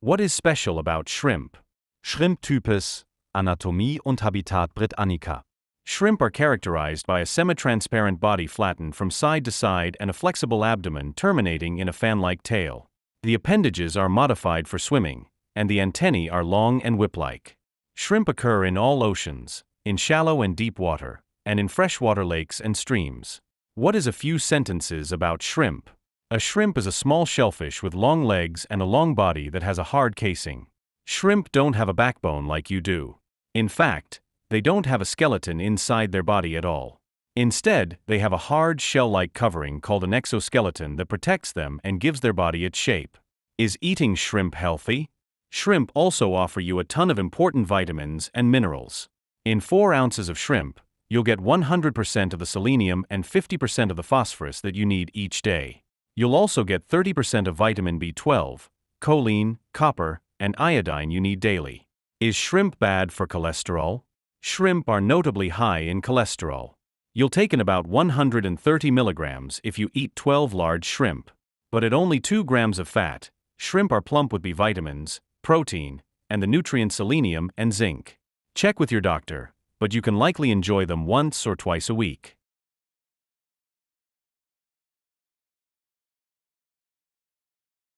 What is special about shrimp? Shrimptypus, Anatomie und Habitat Britannica. Shrimp are characterized by a semi-transparent body flattened from side to side and a flexible abdomen terminating in a fan-like tail. The appendages are modified for swimming, and the antennae are long and whip-like. Shrimp occur in all oceans, in shallow and deep water, and in freshwater lakes and streams. What is a few sentences about shrimp? A shrimp is a small shellfish with long legs and a long body that has a hard casing. Shrimp don't have a backbone like you do. In fact, they don't have a skeleton inside their body at all. Instead, they have a hard shell-like covering called an exoskeleton that protects them and gives their body its shape. Is eating shrimp healthy? Shrimp also offer you a ton of important vitamins and minerals. In 4 ounces of shrimp, you'll get 100% of the selenium and 50% of the phosphorus that you need each day. You'll also get 30% of vitamin B12, choline, copper, and iodine you need daily. Is shrimp bad for cholesterol? Shrimp are notably high in cholesterol. You'll take in about 130 milligrams if you eat 12 large shrimp. But at only 2 grams of fat, shrimp are plump with B vitamins, protein, and the nutrients selenium and zinc. Check with your doctor, but you can likely enjoy them once or twice a week.